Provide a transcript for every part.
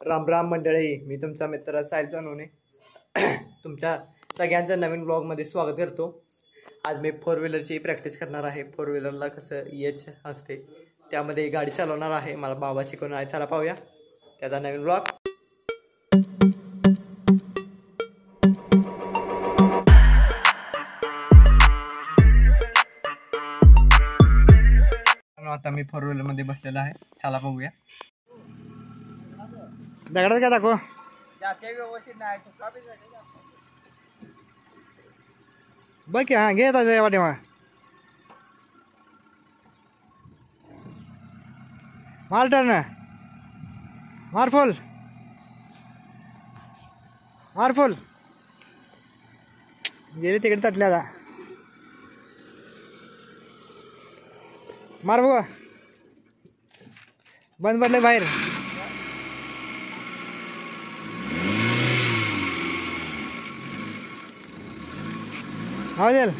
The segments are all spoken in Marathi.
राम राम मंडळी, मी तुमचा मित्र साहिल सोनवणे तुमच्या सगळ्यांचं नवीन ब्लॉगमध्ये स्वागत करतो। आज मी फोर व्हीलरची प्रॅक्टिस करणार आहे। फोर व्हीलरला कसं एच असते त्यामध्ये गाडी चालवणार आहे। मला बाबा शिकवणार आहे। चला पाहूया त्याचा नवीन ब्लॉग। आता मी फोर व्हीलर मध्ये बसलेला आहे। चला पाहूया। दगडात काय दाखव व्यवस्थित नाही बघ की। हा घे वाटे मा मार टर्न मार फुल गेले तिकडे तटल्या मार बघा बंद पडले बाहेर। हा देल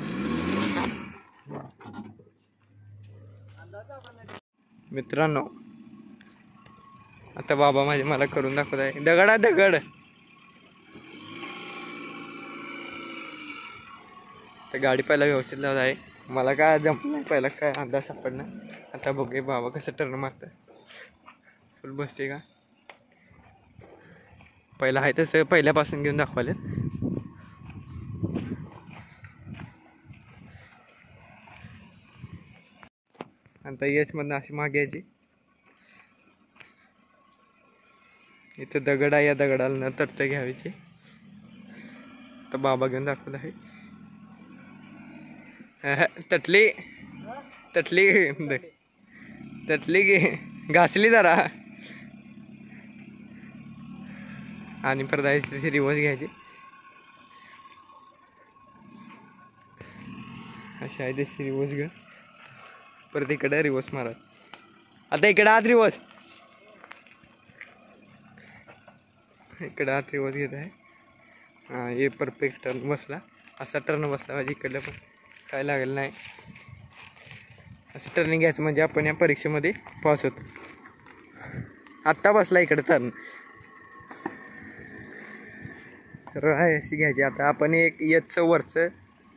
मित्रांनो, आता बाबा माझे मला करून दाखवत आहे। दगड आहे दगड। तर गाडी पहिला व्यवस्थित लावत आहे। मला काय जमलं नाही पहिला, काय अंदाज सापडणार। आता बघूया बाबा कसं टर्न मारतं। फुल बसते का पहिला आहे तसं पहिल्यापासून घेऊन दाखवाले। आता एच मधनं अशी मागे यायची। इथं दगड आहे, या दगडाला न तटता घ्यायची। तर बाबा घेऊन दाखवत आहे। तटली की घासली जरा आणि परत तशी रिवर्स घ्यायची। अशी आहे तशी रिवर्स घ्या। परत इकडे रिवर्स मारा। आता इकडे आत रिवर्स, इकडे आत रिवर्स घेत आहे। हा हे परफेक्ट टर्न बसला। असा टर्न बसला पाहिजे। इकडलं पण काय लागेल नाही। असं टर्निंग घ्यायचं म्हणजे आपण या परीक्षेमध्ये पास होतो। आत्ता बसला इकडे टर्न सरळ आहे अशी घ्यायची। आता आपण एक एचचं वरचं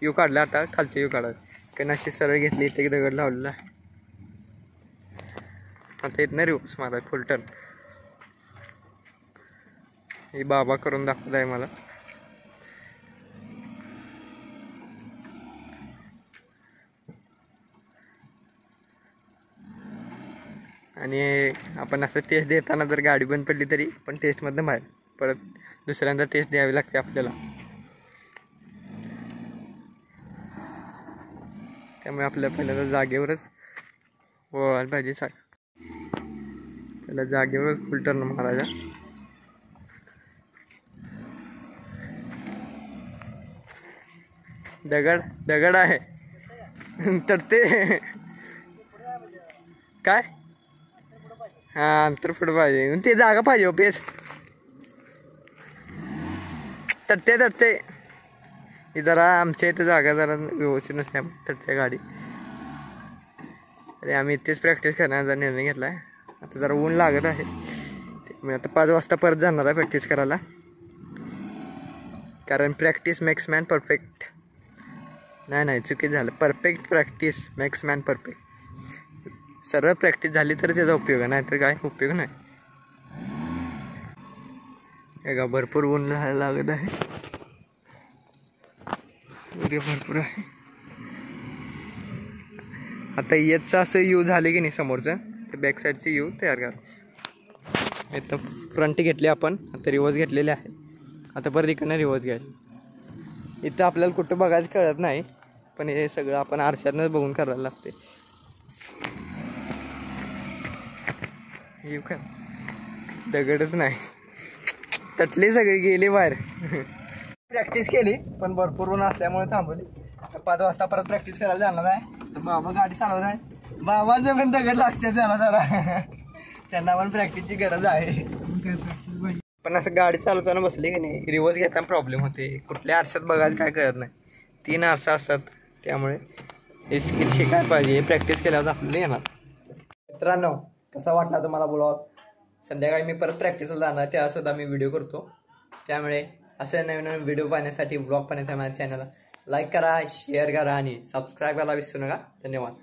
यू काढलं, आता खालचं यू काढायचं। कारण अशी सरळ घेतली, इथे दगड लावलेला आहे। आता इथनं रिवर्स मारा फुल टर्न। हे बाबा करून दाखवत आहे मला। आणि आपण असं टेस्ट देताना जर गाडी बंद पडली तरी पण टेस्टमधनं बाहेर परत दुसऱ्यांदा टेस्ट द्यावी लागते आपल्याला। त्यामुळे आपल्या पहिल्यांदा जागेवरच वळायला पाहिजे। पहिला जागेवरच फुल टर्न मारायचा। दगड आहे तटते काय। हा अंतर पुढं पाहिजे, ते जागा पाहिजे हो पेस। तटते ही जरा आमच्या इथं जागा जरा व्यवस्थित नसल्यामुळे तटते गाडी। अरे आम्ही इथेच प्रॅक्टिस करण्याचा निर्णय घेतला आहे। आता जरा ऊन लागत आहे। मी आता 5 वाजता परत जाणार आहे प्रॅक्टिस करायला। कारण प्रॅक्टिस मेक्स मॅन परफेक्ट। नाही चुकीचं झालं। Perfect practice makes man perfect. सरळ प्रॅक्टिस झाली तर त्याचा उपयोग आहे, नाहीतर काय उपयोग नाही। एका भरपूर ऊन लागत आहे, भरपूर आहे। आता येतचं असं यू झाले की नाही समोरचं, तर बॅक साईडचे यू तयार करा। इथं फ्रंट घेतली आपण, आता रिवर्स घेतलेले आहे। आता परत इकडनं रिवर्स घ्यायचं। इथं आपल्याला कुठं बघायचं कळत नाही, पण हे सगळं आपण आरशातनंच बघून करायला लागते। येऊ का दगडच नाही, तटली सगळी गेली बाहेर। प्रॅक्टिस केली पण भरपूर ऊन असल्यामुळे थांबवली। 5 वाजता परत प्रॅक्टिस करायला जाणार आहे। तर बाबा गाडी चालवत आहे। बाबांचं पण दगड लागते जरा त्यांना पण प्रॅक्टिसची गरज आहे। पण असं गाडी चालवताना बसली की नाही, रिवर्स घेताना प्रॉब्लेम होते। कुठल्या आरशात बघायचं काय कळत नाही। 3 आरसा असतात, त्यामुळे हे स्किल शिकायला पाहिजे। प्रॅक्टिस केल्यावर आपल्याला येणार। मित्रांनो, कसा वाटला तुम्हाला ब्लॉग? संध्याकाळी मी परत प्रॅक्टिसला जाणार, त्यासुद्धा मी व्हिडिओ करतो. त्यामुळे असे नवीन नवीन व्हिडिओ पाहण्यासाठी, व्लॉग पाहण्यासाठी माझ्या चॅनलला लाईक करा, शेअर करा आणि सबस्क्राईब करायला विसरू नका. धन्यवाद.